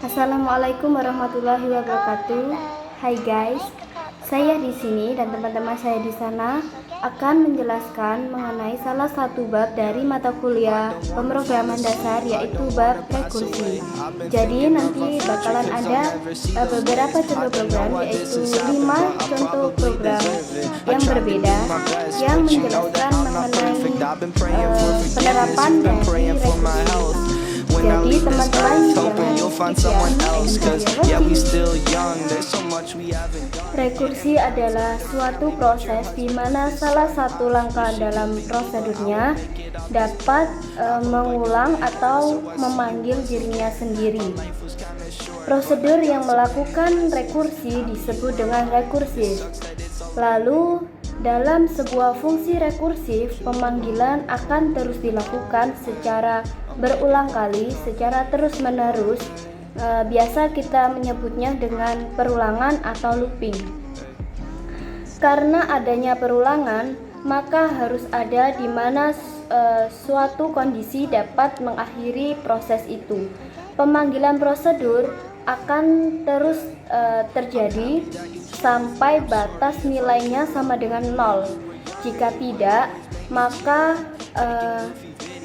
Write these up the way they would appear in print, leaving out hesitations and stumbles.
Assalamualaikum warahmatullahi wabarakatuh. Hai guys, saya di sini dan teman-teman saya di sana akan menjelaskan mengenai salah satu bab dari mata kuliah pemrograman dasar, yaitu bab rekursi. Jadi nanti bakalan ada beberapa contoh program, yaitu 5 contoh program yang berbeda yang menjelaskan mengenai penerapan dari rekursi. Jadi teman-teman rekursi adalah suatu proses di mana salah satu langkah dalam prosedurnya dapat mengulang atau memanggil dirinya sendiri. Prosedur yang melakukan rekursi disebut dengan rekursif. Lalu dalam sebuah fungsi rekursif, pemanggilan akan terus dilakukan secara berulang kali, secara terus-menerus. Biasa kita menyebutnya dengan perulangan atau looping. Karena adanya perulangan, maka harus ada di mana suatu kondisi dapat mengakhiri proses itu. Pemanggilan prosedur akan terus terjadi sampai batas nilainya sama dengan 0. Jika tidak, maka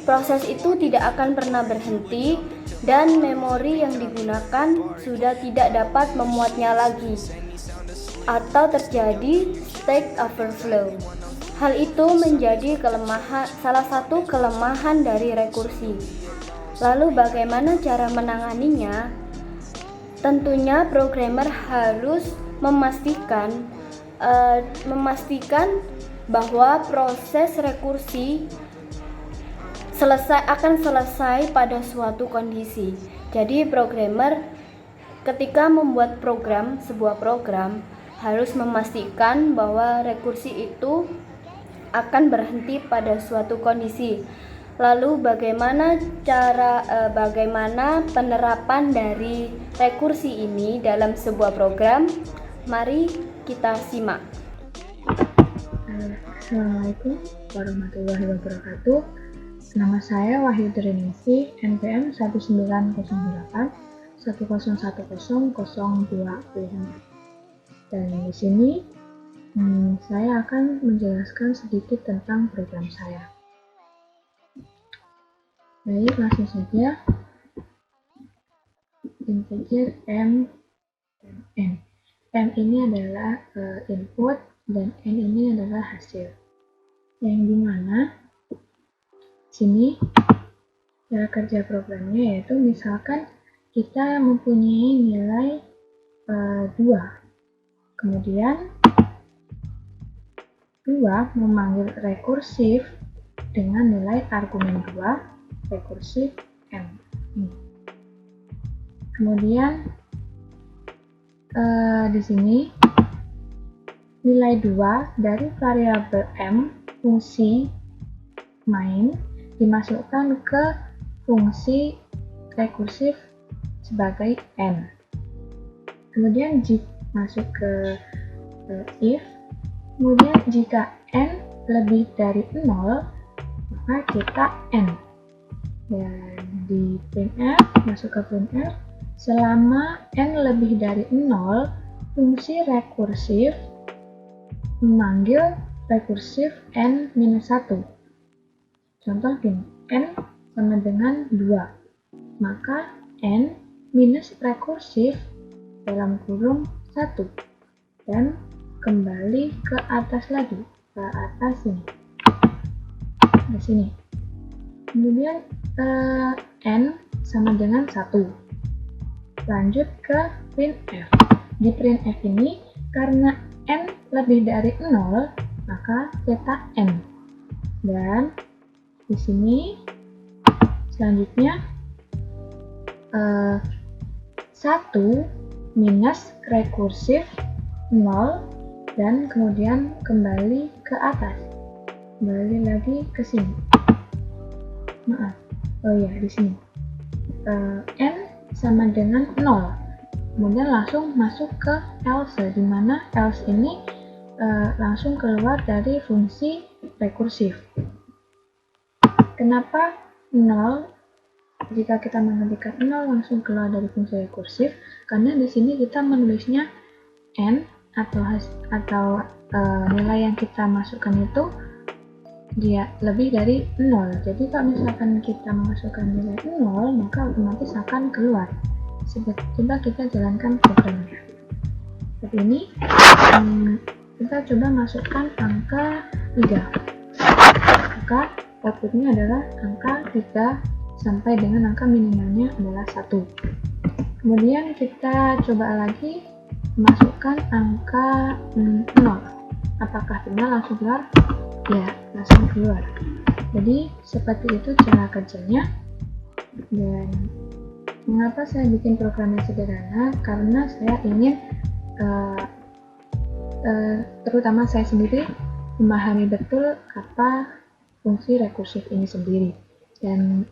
proses itu tidak akan pernah berhenti dan memori yang digunakan sudah tidak dapat memuatnya lagi, atau terjadi stack overflow. Hal itu menjadi salah satu kelemahan dari rekursi. Lalu bagaimana cara menanganinya? Tentunya programmer harus memastikan bahwa proses rekursi akan selesai pada suatu kondisi. Jadi programmer ketika membuat sebuah program harus memastikan bahwa rekursi itu akan berhenti pada suatu kondisi. Lalu bagaimana penerapan dari rekursi ini dalam sebuah program? Mari kita simak. Assalamualaikum warahmatullahi wabarakatuh. Nama saya Wahyu Triningsih, NPM 1908-1010025. Dan di sini saya akan menjelaskan sedikit tentang program saya. Baik, langsung saja. Integer M dan N. M ini adalah input dan N ini adalah hasil. Yang dimana sini cara kerja programnya yaitu misalkan kita mempunyai nilai 2. Kemudian 2 memanggil rekursif dengan nilai argumen 2 rekursif M. Kemudian di sini nilai 2 dari variabel M fungsi main dimasukkan ke fungsi rekursif sebagai N. Kemudian jika masuk ke if, kemudian jika N lebih dari 0, maka kita N. Dan di printf, masuk ke printf, selama N lebih dari 0, fungsi rekursif memanggil rekursif N-1. Contoh gini, N sama dengan 2, maka N minus rekursif dalam kurung 1, dan kembali ke atas lagi, ke atas sini, di sini. Kemudian N sama dengan 1. Lanjut ke printf. Di printf ini, karena N lebih dari 0, maka kita N. Dan di sini selanjutnya 1 minus rekursif 0 dan kemudian kembali ke atas, kembali lagi ke sini. Di sini N sama dengan 0, kemudian langsung masuk ke else, di mana else ini langsung keluar dari fungsi rekursif. Kenapa 0 jika kita mengetikkan 0 langsung keluar dari fungsi rekursif, karena di sini kita menulisnya n atau nilai yang kita masukkan itu dia lebih dari 0. Jadi kalau misalkan kita memasukkan nilai 0, maka otomatis akan keluar. Coba kita jalankan programnya. Seperti ini, kita coba masukkan angka 3. Maka outputnya adalah angka 3 sampai dengan angka minimalnya adalah 1. Kemudian kita coba lagi masukkan angka 0. Apakah benar langsung keluar? Ya, langsung keluar. Jadi seperti itu cara kerjanya. Dan mengapa saya bikin program yang sederhana? Karena saya ingin terutama saya sendiri memahami betul apa fungsi rekursif ini sendiri. Dan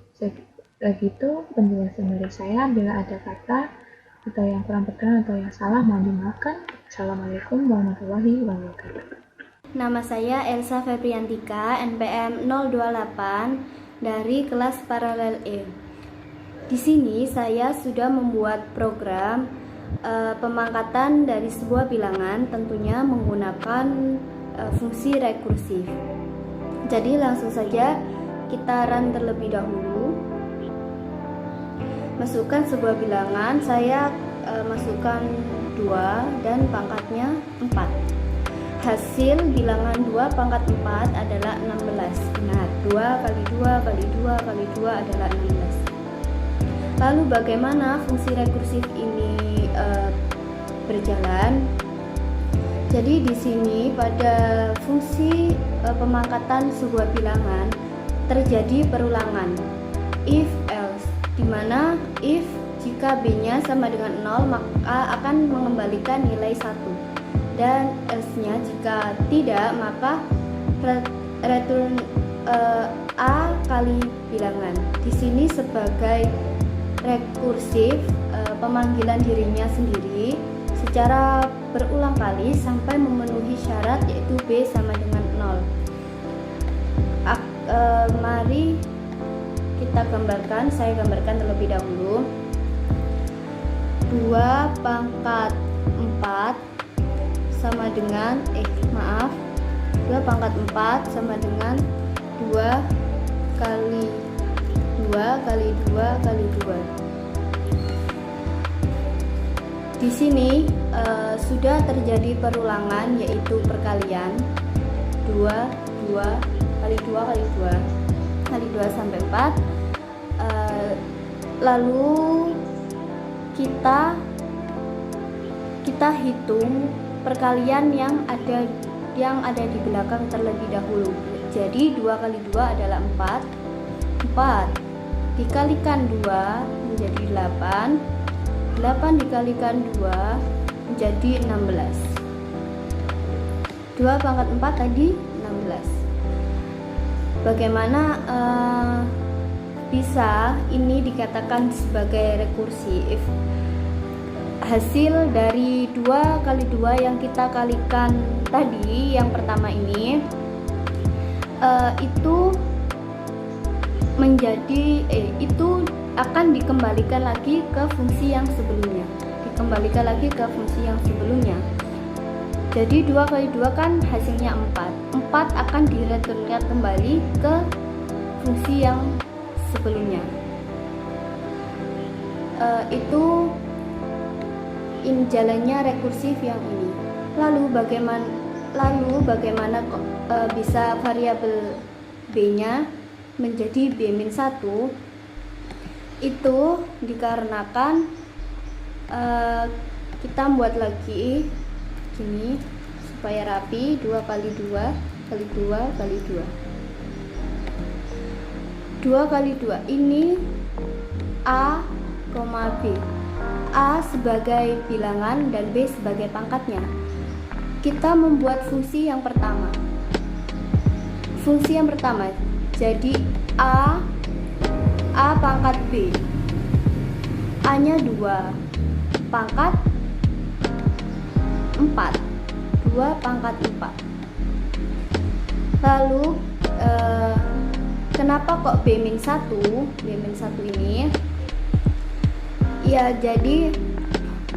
begitu penjelasan dari saya. Bila ada kata atau yang kurang berkenan atau yang salah, mohon dimaafkan. Assalamualaikum warahmatullahi wabarakatuh. Nama saya Elsa Febriantika, NPM 028 dari kelas paralel E. Di sini saya sudah membuat program pemangkatan dari sebuah bilangan, tentunya menggunakan fungsi rekursif. Jadi langsung saja kita run terlebih dahulu. Masukkan sebuah bilangan, saya masukkan 2 dan pangkatnya 4. Hasil bilangan 2 pangkat 4 adalah 16. Benar, 2 kali 2 kali 2 kali 2 adalah 16. Lalu bagaimana fungsi rekursif ini berjalan? Jadi di sini pada fungsi pemangkatan sebuah bilangan terjadi perulangan if else, di mana if jika b-nya sama dengan 0 maka akan mengembalikan nilai 1, dan else-nya jika tidak maka return a kali bilangan. Di sini sebagai rekursif pemanggilan dirinya sendiri secara berulang kali sampai memenuhi syarat, yaitu b sama dengan 0. Mari kita gambarkan, saya gambarkan terlebih dahulu. 2 pangkat 4 sama dengan 2 pangkat 4 sama dengan 2 kali 2 kali 2 kali 2. Di sini sudah terjadi perulangan, yaitu perkalian 2 kali 2 kali 2 kali 2 sampai 4. Lalu kita hitung perkalian yang ada di belakang terlebih dahulu. Jadi 2 kali 2 adalah 4. 4 dikalikan 2 menjadi 8. 8 dikalikan 2 menjadi 16. 2 pangkat 4 tadi 16. Bagaimana bisa ini dikatakan sebagai rekursif? Hasil dari 2 kali 2 yang kita kalikan tadi, yang pertama ini itu menjadi itu akan dikembalikan lagi ke fungsi yang sebelumnya. Jadi 2 kali 2 kan hasilnya 4. 4 akan direturnkan kembali ke fungsi yang sebelumnya. Itu jalannya rekursif yang ini. Lalu bagaimana kok bisa variabel b-nya menjadi b-1? Itu dikarenakan kita buat lagi gini supaya rapi. 2 kali 2 kali 2 kali 2. 2 kali 2 ini a, b. A sebagai bilangan dan B sebagai pangkatnya. Kita membuat fungsi yang pertama. Jadi A pangkat B. A-nya 2. Pangkat 4. 2 pangkat 4. Lalu Kenapa kok B-1? B-1 ini ya, jadi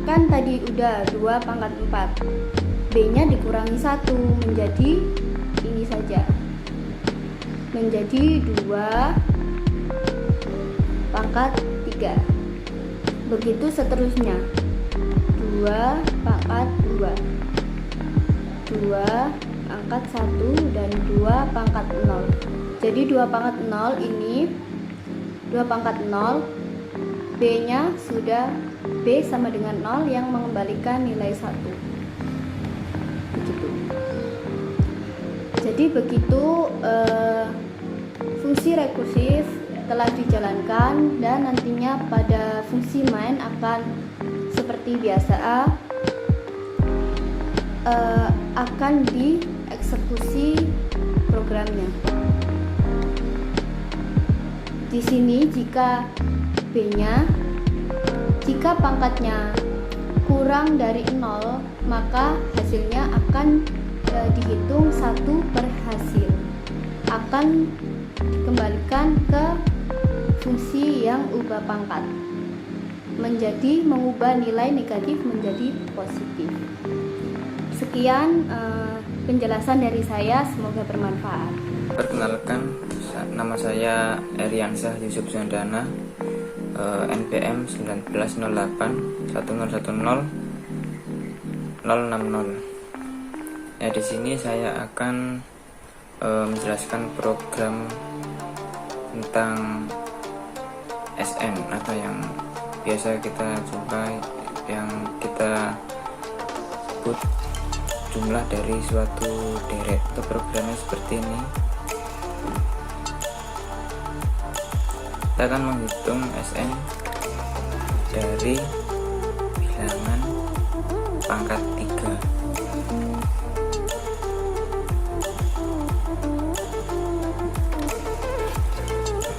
kan tadi udah 2 pangkat 4, B nya dikurangi 1 menjadi ini saja, menjadi 2 pangkat 3. Begitu seterusnya, 2 pangkat 2, 2 pangkat 1, dan 2 pangkat 0. Jadi 2 pangkat 0 ini 2 pangkat 0, B nya sudah B sama dengan 0 yang mengembalikan nilai 1. Begitu. Jadi begitu fungsi rekursif telah dijalankan, dan nantinya pada fungsi main akan seperti biasa, akan dieksekusi programnya. Di sini jika B-nya, jika pangkatnya kurang dari 0, maka hasilnya akan dihitung 1 per hasil, akan dikembalikan ke fungsi yang ubah pangkat, menjadi mengubah nilai negatif menjadi positif. Sekian penjelasan dari saya, semoga bermanfaat. Perkenalkan, nama saya Eriansyah Yusuf Zandana, NPM 1908 1010 060. Ya, di sini saya akan menjelaskan program tentang SN atau yang biasa kita jumpai, yang kita sebut jumlah dari suatu deret. Itu programnya seperti ini. Kita akan menghitung SN dari bilangan pangkat 3.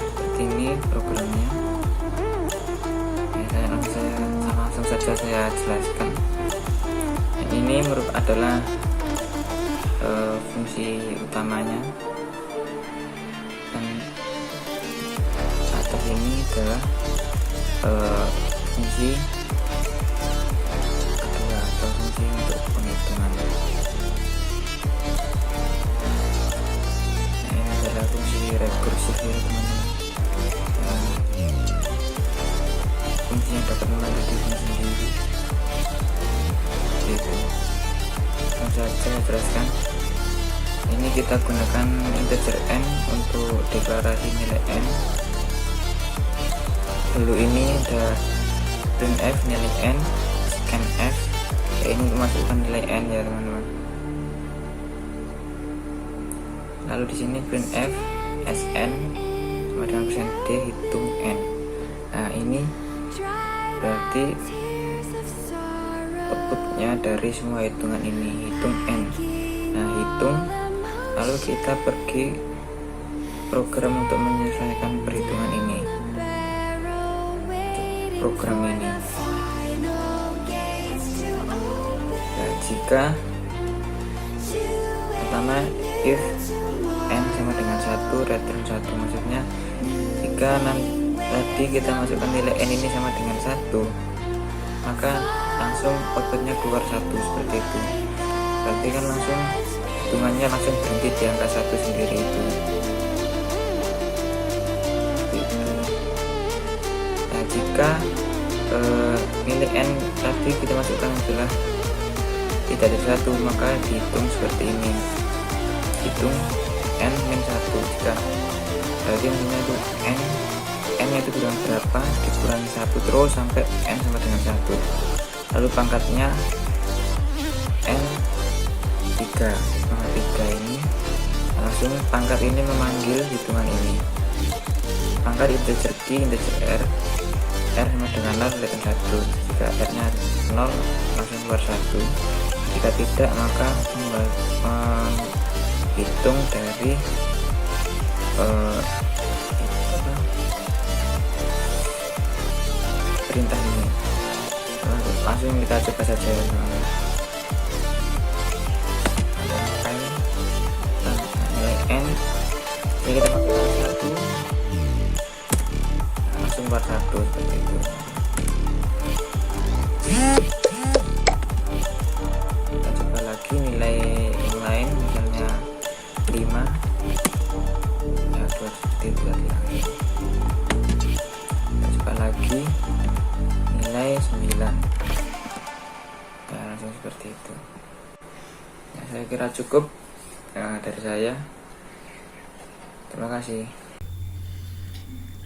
Seperti ini programnya. Langsung saja saya jelaskan. Ini adalah fungsi utamanya, dan atas ini adalah fungsi kedua atau fungsi untuk penghitungan. Ini adalah fungsi rekursif ya teman-teman. Fungsi yang dapat membantu dirinya sendiri. Gitu. Langsung saja saya jelaskan. Ini kita gunakan integer n untuk deklarasi nilai n. Dulu ini ada printf nilai n, scanf, ini memasukkan nilai n ya teman-teman. Lalu di sini printf sn sama dengan persen d hitung n. Nah, ini berarti outputnya dari semua hitungan ini, hitung n. Nah, hitung, lalu kita pergi program untuk menyelesaikan perhitungan ini, program ini. Nah, jika pertama if n sama dengan 1 return 1, maksudnya jika tadi kita masukkan nilai n ini sama dengan 1, maka langsung outputnya keluar 1 seperti itu. Berarti kan langsung hitungannya langsung berhenti di angka 1 sendiri itu. Nah, jika nilai n tadi kita masukkan adalah tidak ada 1, maka dihitung seperti ini, hitung n min 1. Jika berarti misalnya itu n nya itu kurang berapa, dikurangi 1 terus sampai n sama dengan 1. Lalu pangkatnya n 3, pangkat 3 ini langsung pangkat ini memanggil hitungan ini. Pangkat integer key, integer r sama dengan 0 return 1. Jika r nya 0 langsung keluar 1. Jika tidak, maka menghitung dari perintah ini. Langsung kita coba saja teman-teman. Nilai n, jadi kita pakai 1 keluar 1 seperti itu. Kita coba lagi nilai yang lain, misalnya 5 ya, buat seperti itu lagi. Kita coba lagi nilai 9 ya, langsung seperti itu ya. Saya kira cukup dari saya. Terima kasih.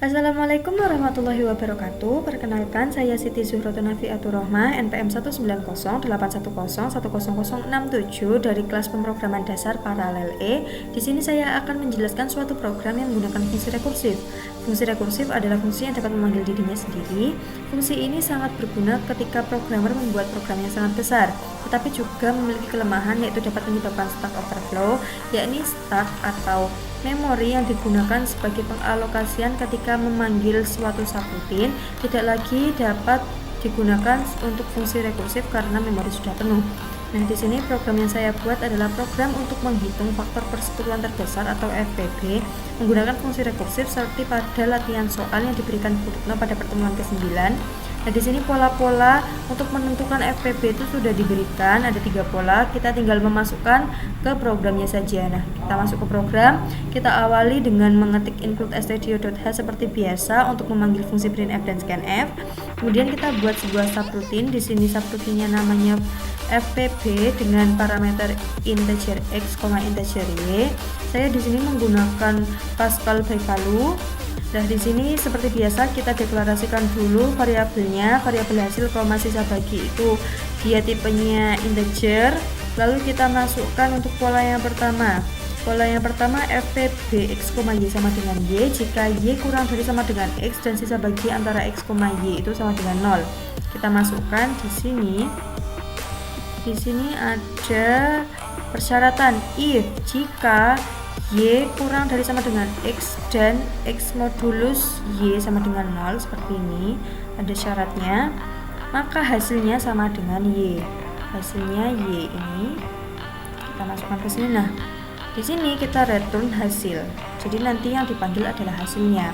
Assalamualaikum warahmatullahi wabarakatuh. Perkenalkan, saya Siti Zuhratun Nafiatur Rohmah, NPM 19081010067 dari kelas pemrograman dasar paralel E. Di sini saya akan menjelaskan suatu program yang menggunakan fungsi rekursif. Fungsi rekursif adalah fungsi yang dapat memanggil dirinya sendiri. Fungsi ini sangat berguna ketika programmer membuat program yang sangat besar, tetapi juga memiliki kelemahan, yaitu dapat menyebabkan stack overflow, yakni stack atau memori yang digunakan sebagai pengalokasian ketika memanggil suatu subroutine tidak lagi dapat digunakan untuk fungsi rekursif karena memori sudah penuh. Nah, di sini program yang saya buat adalah program untuk menghitung faktor persekutuan terbesar atau FPB menggunakan fungsi rekursif seperti pada latihan soal yang diberikan Bu Retno pada pertemuan ke-9. Nah, di sini pola-pola untuk menentukan FPB itu sudah diberikan, ada 3 pola. Kita tinggal memasukkan ke programnya saja. Nah, kita masuk ke program. Kita awali dengan mengetik include stdio.h seperti biasa untuk memanggil fungsi printf dan scanf. Kemudian kita buat sebuah subroutine. Di sini subroutine-nya namanya FPB dengan parameter integer x, integer y. Saya di sini menggunakan Pascal by value. Nah, di sini seperti biasa kita deklarasikan dulu variabelnya, variabel hasil koma sisa bagi itu dia tipenya integer. Lalu kita masukkan untuk pola yang pertama. Pola yang pertama FPB x, y sama dengan y jika y kurang dari sama dengan x dan sisa bagi antara x, y itu sama dengan 0. Kita masukkan di sini. Di sini ada persyaratan if jika y kurang dari sama dengan x dan x modulus y sama dengan 0 seperti ini, ada syaratnya, maka hasilnya sama dengan y. Hasilnya y ini kita masukkan ke sini. Nah, di sini kita return hasil. Jadi nanti yang dipanggil adalah hasilnya.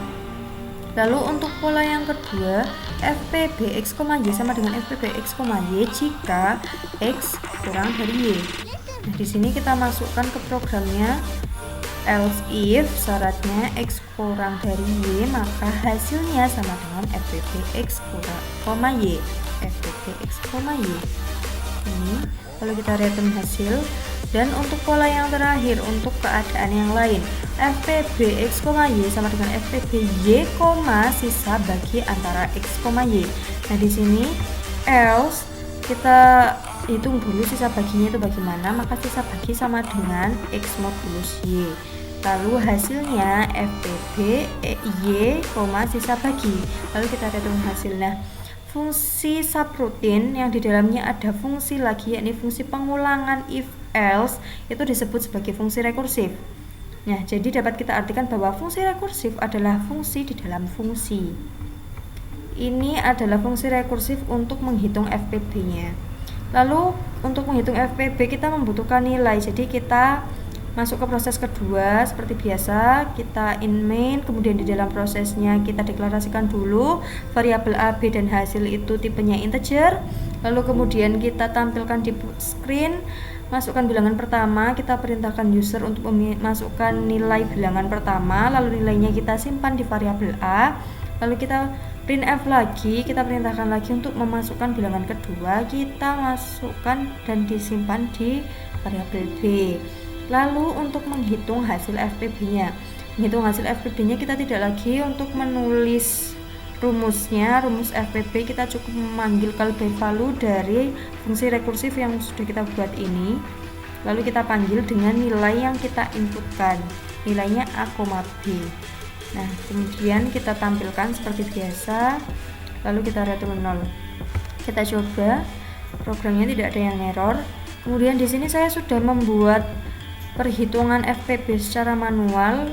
Lalu untuk pola yang kedua, FPB x, y sama dengan FPB x, y jika x kurang dari y. Nah, di sini kita masukkan ke programnya. Else if syaratnya x kurang dari y, maka hasilnya sama dengan FPB x kurang, y. FPB x, y. Ini kalau kita return hasil. Dan untuk pola yang terakhir, untuk keadaan yang lain, FPB x, y sama dengan FPB y, sisa bagi antara x, y. Nah, di sini else kita hitung dulu sisa baginya itu bagaimana, maka sisa bagi sama dengan x modulus y. Lalu hasilnya FPB y, sisa bagi. Lalu kita return hasil. Nah, fungsi subroutine yang di dalamnya ada fungsi lagi, yakni fungsi pengulangan if else, itu disebut sebagai fungsi rekursif. Nah, jadi dapat kita artikan bahwa fungsi rekursif adalah fungsi di dalam fungsi. Ini adalah fungsi rekursif untuk menghitung FPB-nya. Lalu untuk menghitung FPB kita membutuhkan nilai. Jadi kita masuk ke proses kedua seperti biasa, kita in main, kemudian di dalam prosesnya kita deklarasikan dulu variabel a, b dan hasil itu tipenya integer. Lalu kemudian kita tampilkan di screen, masukkan bilangan pertama, kita perintahkan user untuk memasukkan nilai bilangan pertama, lalu nilainya kita simpan di variabel a. Lalu kita printf lagi, kita perintahkan lagi untuk memasukkan bilangan kedua, kita masukkan dan disimpan di variabel b. Lalu untuk menghitung hasil FPB-nya, kita tidak lagi untuk menulis rumusnya, rumus FPB kita cukup memanggil call by value dari fungsi rekursif yang sudah kita buat ini. Lalu kita panggil dengan nilai yang kita inputkan, nilainya a, b. Nah, kemudian kita tampilkan seperti biasa, lalu kita return 0. Kita coba, programnya tidak ada yang error. Kemudian di sini saya sudah membuat perhitungan FPB secara manual.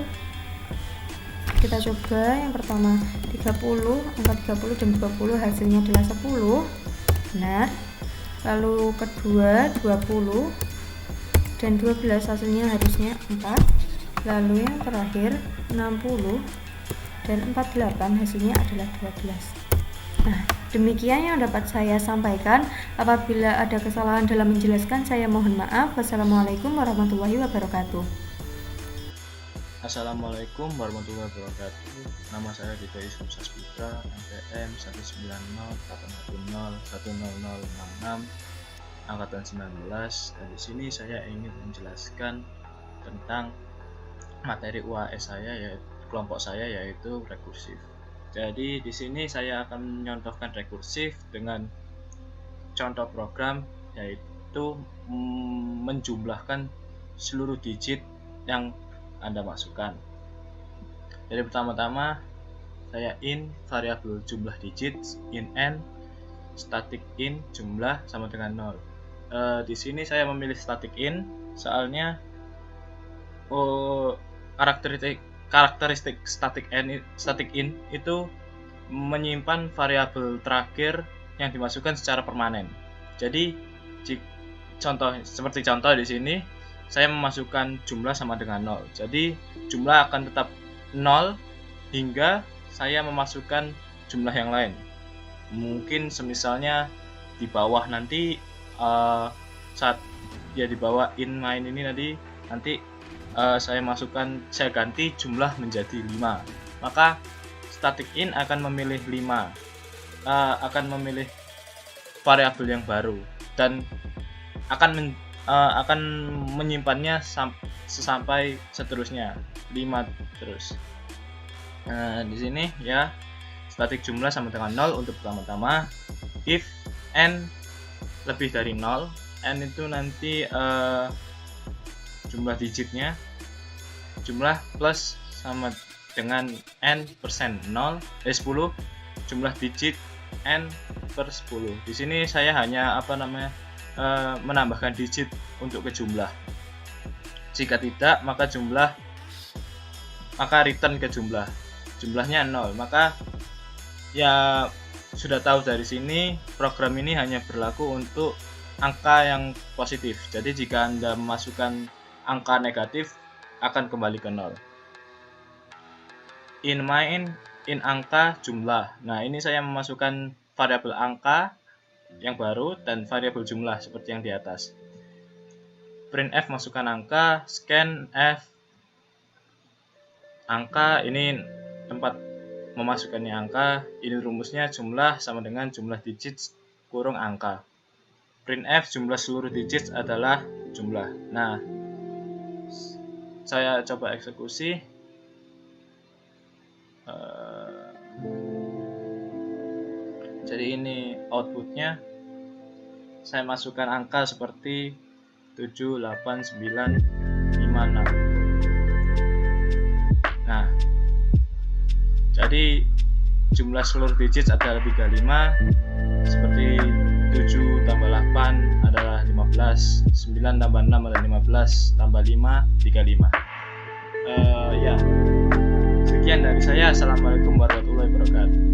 Kita coba yang pertama 30, angka 30 dan 20 hasilnya adalah 10. Benar. Lalu kedua 20 dan 12 hasilnya harusnya 4. Lalu yang terakhir 60 dan 48 hasilnya adalah 12. Nah, demikian yang dapat saya sampaikan. Apabila ada kesalahan dalam menjelaskan, saya mohon maaf. Wassalamualaikum warahmatullahi wabarakatuh. Assalamualaikum warahmatullahi wabarakatuh. Nama saya Dito Yusuf Sasputra, NPM 19081101066 angkatan 19. Dan di sini saya ingin menjelaskan tentang materi UAS saya, yaitu kelompok saya, yaitu rekursif. Jadi di sini saya akan menyontohkan rekursif dengan contoh program, yaitu menjumlahkan seluruh digit yang Anda masukkan. Jadi pertama-tama saya in variabel jumlah digit, in n, static in jumlah sama dengan 0. Di sini saya memilih static in soalnya karakteristik static in itu menyimpan variabel terakhir yang dimasukkan secara permanen. Jadi seperti contoh di sini saya memasukkan jumlah sama dengan 0. Jadi jumlah akan tetap 0 hingga saya memasukkan jumlah yang lain. Mungkin semisalnya di bawah nanti saat dia di bawah in main ini nanti saya ganti jumlah menjadi 5. Maka static in akan memilih 5, akan memilih variabel yang baru dan akan menyimpannya sampai seterusnya 5 terus. Di sini ya static jumlah sama dengan 0 untuk pertama-tama. If n lebih dari 0, n itu nanti jumlah digitnya, jumlah plus sama dengan n persen 10, jumlah digit n per 10. Di sini saya hanya menambahkan digit untuk ke jumlah. Jika tidak, maka return ke jumlah. Jumlahnya 0. Maka ya sudah tahu dari sini program ini hanya berlaku untuk angka yang positif. Jadi jika Anda memasukkan angka negatif akan kembali ke 0. In angka jumlah. Nah, ini saya memasukkan variabel angka yang baru dan variabel jumlah seperti yang di atas. Printf masukkan angka, scanf angka, ini tempat memasukkannya angka, ini rumusnya jumlah sama dengan jumlah digit kurung angka. Printf jumlah seluruh digit adalah jumlah. Nah, saya coba eksekusi. Jadi ini outputnya, saya masukkan angka seperti 7, 8, 9, 5, 6. Nah, jadi jumlah seluruh digit adalah 35, seperti 7 tambah 8 adalah 15, 9 tambah 6 adalah 15, tambah 5, 35. Ya, sekian dari saya. Assalamualaikum warahmatullahi wabarakatuh.